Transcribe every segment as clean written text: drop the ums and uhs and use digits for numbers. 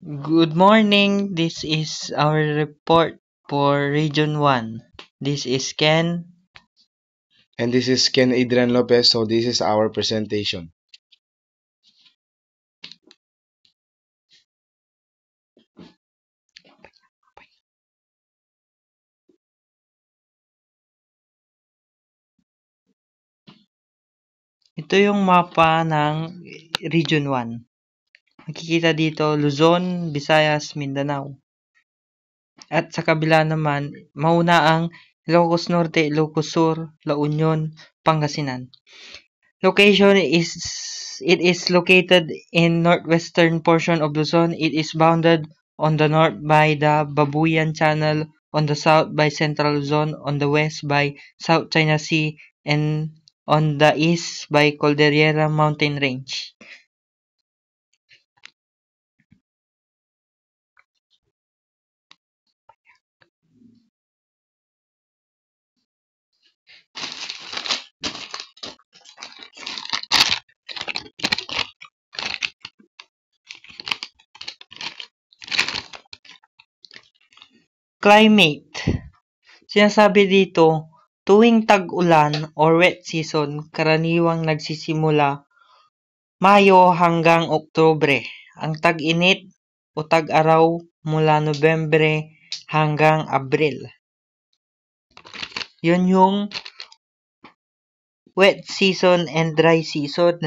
Good morning. This is our report for Region 1. This is Ken. And this is Ken Adrian Lopez. So this is our presentation. Ito yung mapa ng Region 1. Makikita dito Luzon, Visayas, Mindanao. At sa kabila naman, mauna ang Ilocos Norte, Ilocos Sur, La Union, Pangasinan. Location is It is located in northwestern portion of Luzon. It is bounded on the north by the Babuyan Channel, on the south by Central Luzon, on the west by South China Sea, and on the east by Cordillera Mountain Range. Climate. Sinasabi dito, tuwing tag-ulan or wet season, karaniwang nagsisimula Mayo hanggang Oktubre. Ang tag-init o tag-araw mula Nobyembre hanggang Abril. Yun yung wet season and dry season.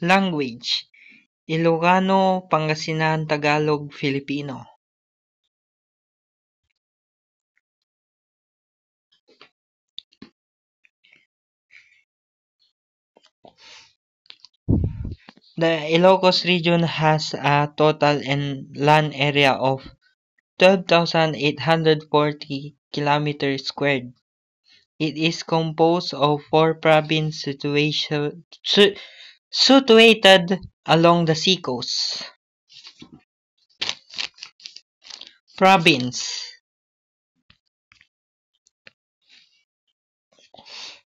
Language. Ilocano, Pangasinan, Tagalog, Filipino. The Ilocos region has a total land area of 12,840 kilometers squared. It is composed of 4 provinces situated along the seacoast. Province.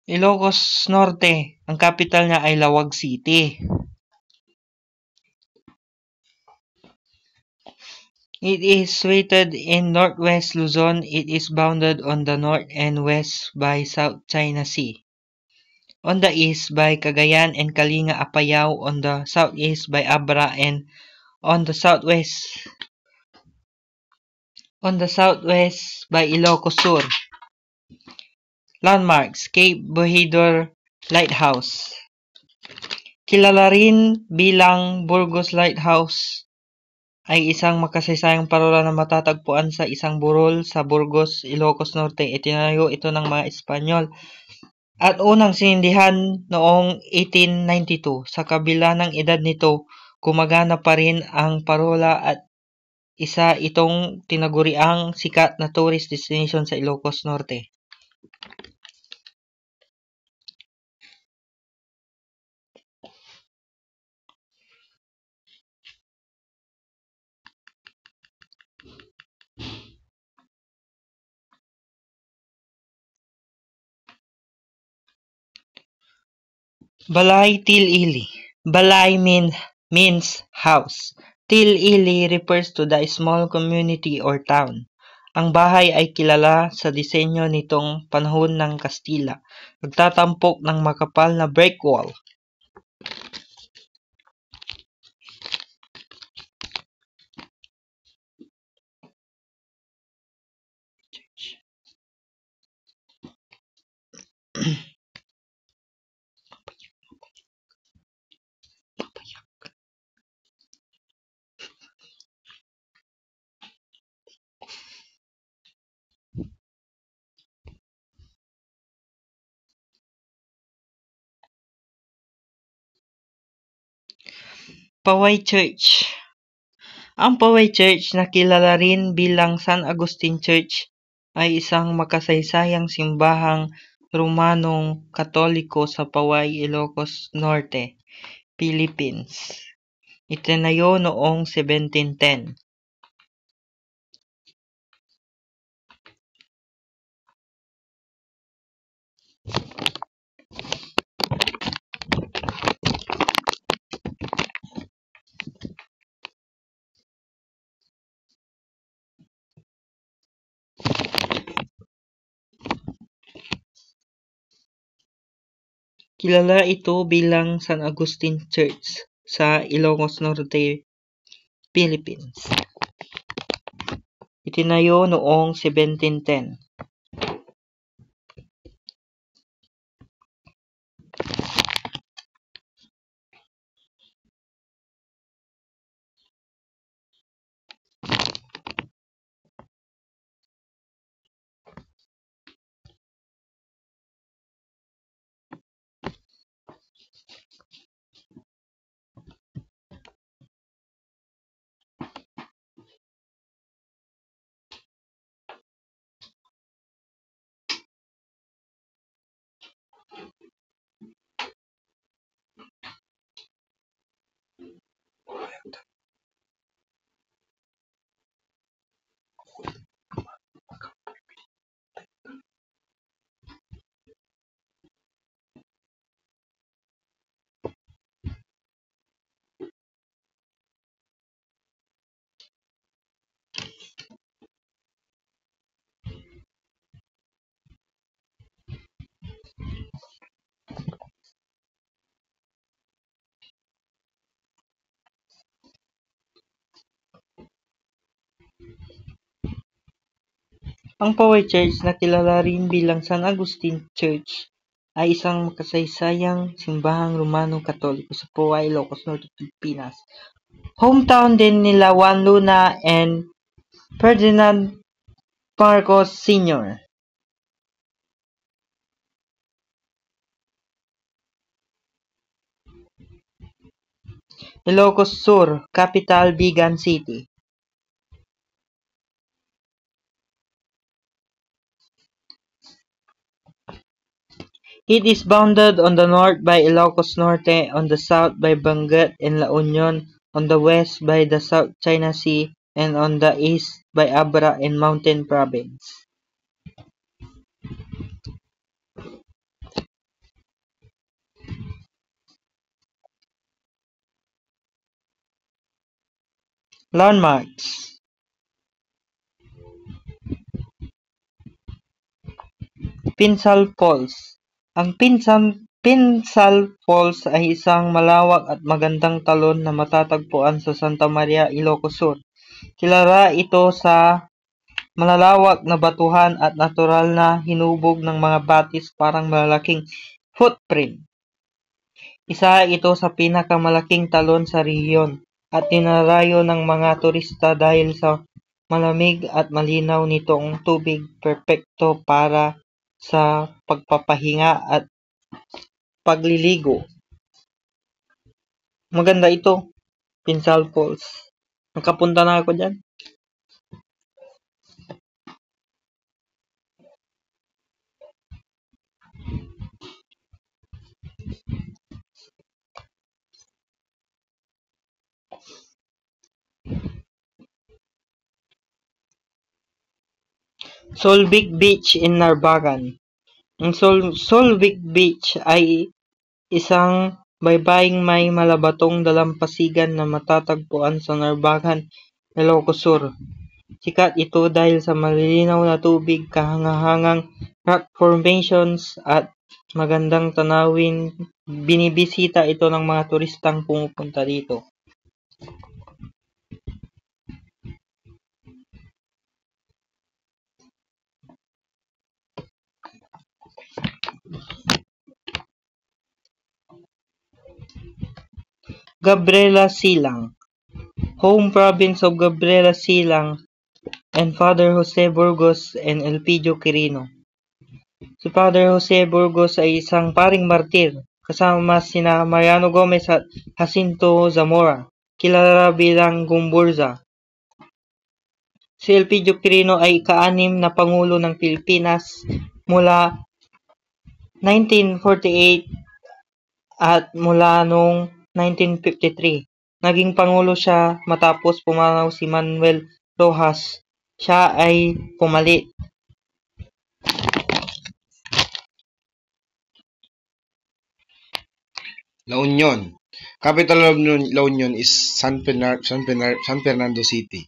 Ilocos Norte. Ang capital niya ay Lawag City. It is situated in northwest Luzon. It is bounded on the north and west by South China Sea. On the east by Cagayan and Kalinga Apayao, on the southeast by Abra, and on the southwest by Ilocos Sur. Landmarks: Cape Bojidor Lighthouse. Kilala rin bilang Burgos Lighthouse ay isang makasaysayang parola na matatagpuan sa isang burol sa Burgos, Ilocos Norte. Itinayo ito ng mga Espanyol at unang sinindihan noong 1892. Sa kabila ng edad nito, gumagana pa rin ang parola at isa itong tinaguriang sikat na tourist destination sa Ilocos Norte. Balay Til-ili. Balay means house. Til-ili refers to the small community or town. Ang bahay ay kilala sa disenyo nitong panahon ng Kastila. Nagtatampok ng makapal na brick wall. Poway Church. Ang Poway Church na kilala rin bilang San Agustin Church ay isang makasaysayang simbahang Romanong Katoliko sa Poway, Ilocos Norte, Philippines. Itinayo noong 1710. Kilala ito bilang San Agustin Church sa Ilocos Norte, Philippines. Itinayo noong 1710. Ang Poway Church na kilala rin bilang San Agustin Church ay isang makasaysayang simbahang Romano-Katoliko sa Poway, Ilocos Norte, Pilipinas. Hometown din nila Juan Luna and Ferdinand Marcos Sr. Ilocos Sur, capital Vigan City. It is bounded on the north by Ilocos Norte, on the south by Benguet and La Union, on the west by the South China Sea, and on the east by Abra and Mountain Province. Landmarks. Pinsal Falls. Ang Pinsal Falls ay isang malawak at magandang talon na matatagpuan sa Santa Maria, Ilocos Sur. Kilala ito sa malalawak na batuhan at natural na hinubog ng mga batis parang malalaking footprint. Isa ito sa pinakamalaking talon sa rehiyon at dinarayo ng mga turista dahil sa malamig at malinaw nitong tubig, perpekto para sa pagpapahinga at pagliligo. Maganda ito, Pinsal Falls. Nakapunta na ako dyan. Solvic Beach in Narbagan. Ang Solvic Beach ay isang baybaying may malabatong dalampasigan na matatagpuan sa Narbagan, Ilocos Sur. Sikat ito dahil sa malilinaw na tubig, kahangahangang rock formations at magandang tanawin. Binibisita ito ng mga turistang pumupunta dito. Gabriela Silang. Home province of Gabriela Silang and Father Jose Burgos and Elpidio Quirino. Si Father Jose Burgos ay isang paring martir kasama sina Mariano Gomez at Jacinto Zamora, kilala bilang Gumburza. Si Elpidio Quirino ay ika-6 na Pangulo ng Pilipinas mula 1948 at mula noong 1953. Naging Pangulo siya matapos pumanaw si Manuel Rojas. Siya ay pumalit. La Union. Capital of La Union is San Fernando City.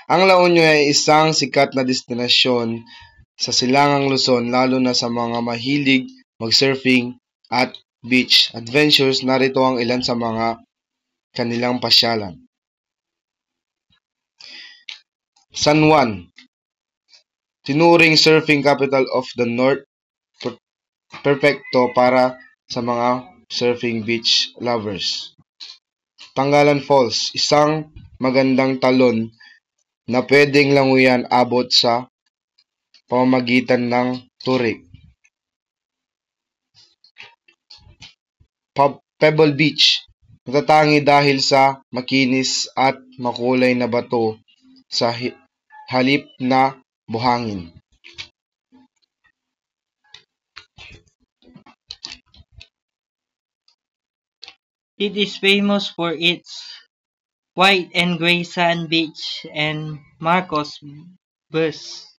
Ang La Union ay isang sikat na destinasyon sa Silangang Luzon, lalo na sa mga mahilig mag-surfing at Beach Adventures, narito ang ilan sa mga kanilang pasyalan. San Juan, tinuring surfing capital of the North, perfecto para sa mga surfing beach lovers. Tanggalan Falls, isang magandang talon na pwedeng languyan abot sa pamamagitan ng turik. Pebble Beach, natatangi dahil sa makinis at makulay na bato sa halip na buhangin. It is famous for its white and gray sand beach and Marcos Bus.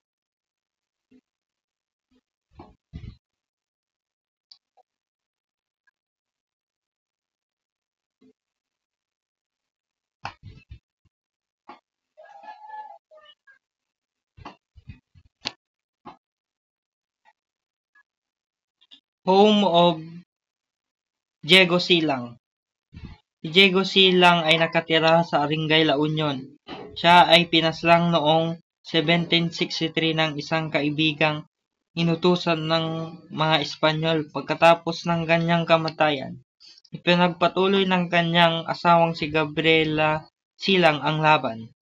Home of Diego Silang. Si Diego Silang ay nakatira sa Aringay, La Union. Siya ay pinaslang noong 1763 ng isang kaibigang inutusan ng mga Espanyol. Pagkatapos ng kanyang kamatayan, ipinagpatuloy ng kanyang asawang si Gabriela Silang ang laban.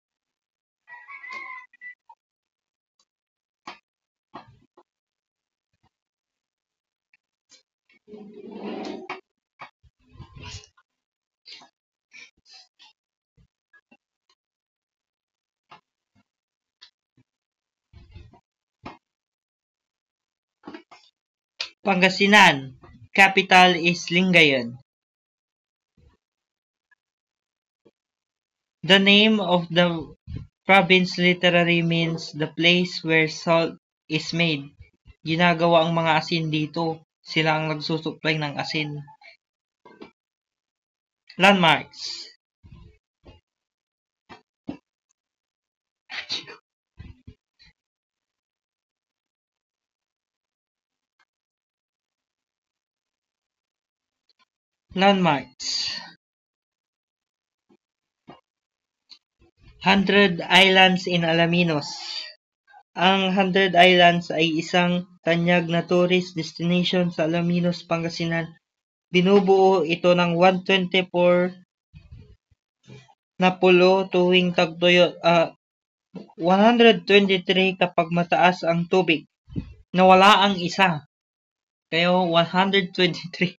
Pangasinan, capital is Lingayen. The name of the province literally means the place where salt is made. Ginagawa ang mga asin dito. Sila ang nagsusupply ng asin. Landmarks. Landmarks. 100 Islands in Alaminos. Ang 100 Islands ay isang tanyag na tourist destination sa Alaminos, Pangasinan. Binubuo ito ng 124 na pulo tuwing tagtuyot, 123 kapag mataas ang tubig. Nawala ang isa. Kaya 123.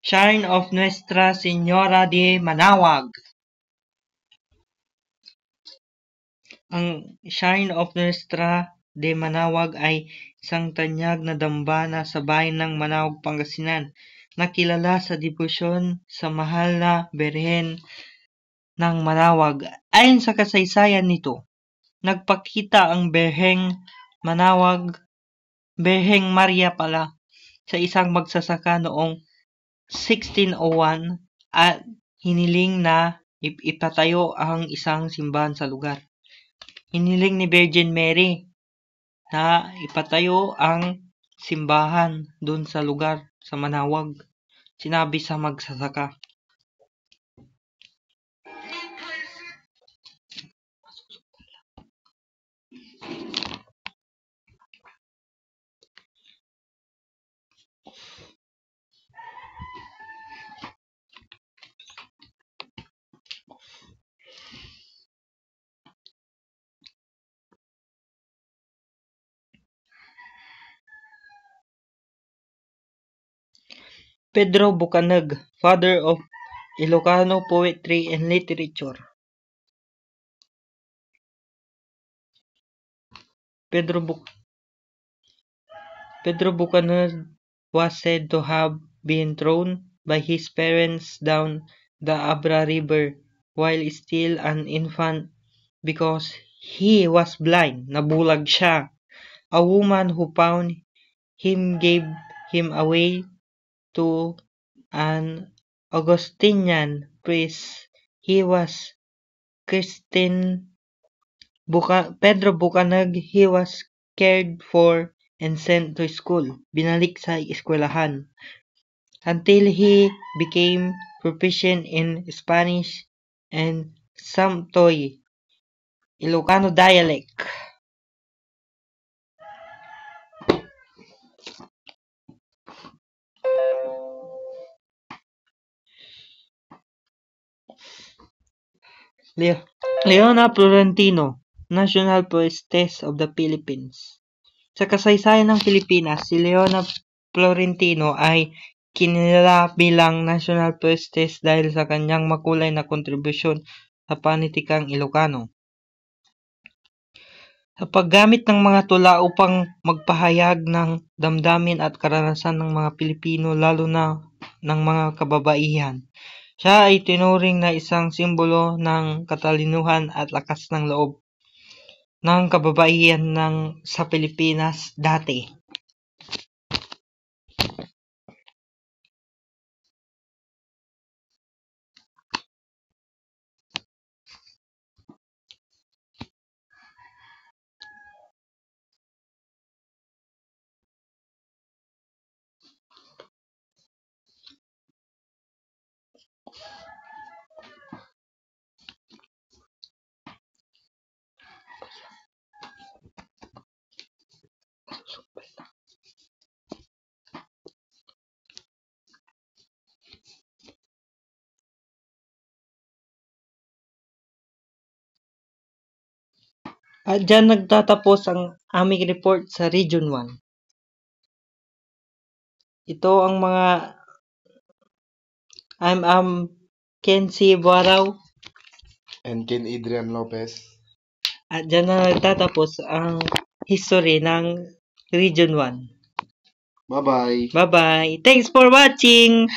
Shrine of Nuestra Señora de Manawag. Ang Shrine of Nuestra de Manawag ay isang tanyag na dambana sa bayan ng Manawag, Pangasinan, na kilala sa debosyon sa mahal na Birhen ng Manawag. Ayon sa kasaysayan nito, nagpakita ang Birheng Maria pala, sa isang magsasaka noong 1601 at hiniling na ipatayo ang isang simbahan sa lugar. Hiniling ni Virgin Mary na ipatayo ang simbahan doon sa lugar sa Manawag. Sinabi sa magsasaka. Pedro Bucanag, father of Ilocano poetry and literature. Pedro Bucanag was said to have been thrown by his parents down the Abra River while still an infant because he was blind. Nabulag siya. A woman who found him gave him away to an Augustinian priest. He was Pedro Bucanag. He was cared for, and sent to school. Binalik sa eskwelahan until he became proficient in Spanish and some Toy Ilocano dialect. Leona Florentino, National Poetess of the Philippines. Sa kasaysayan ng Pilipinas, si Leona Florentino ay kinilala bilang National Poetess dahil sa kanyang makulay na kontribusyon sa panitikang Ilocano. Sa paggamit ng mga tula upang magpahayag ng damdamin at karanasan ng mga Pilipino lalo na ng mga kababaihan. Siya ay tinuring na isang simbolo ng katalinuhan at lakas ng loob ng kababaihan sa Pilipinas dati. At dyan nagtatapos ang aming report sa Region 1. Ito ang mga I'm Kenzie Buaraw. And Ken Adrian Lopez. At dyan na nagtatapos ang history ng Region 1. Bye-bye. Bye-bye. Thanks for watching!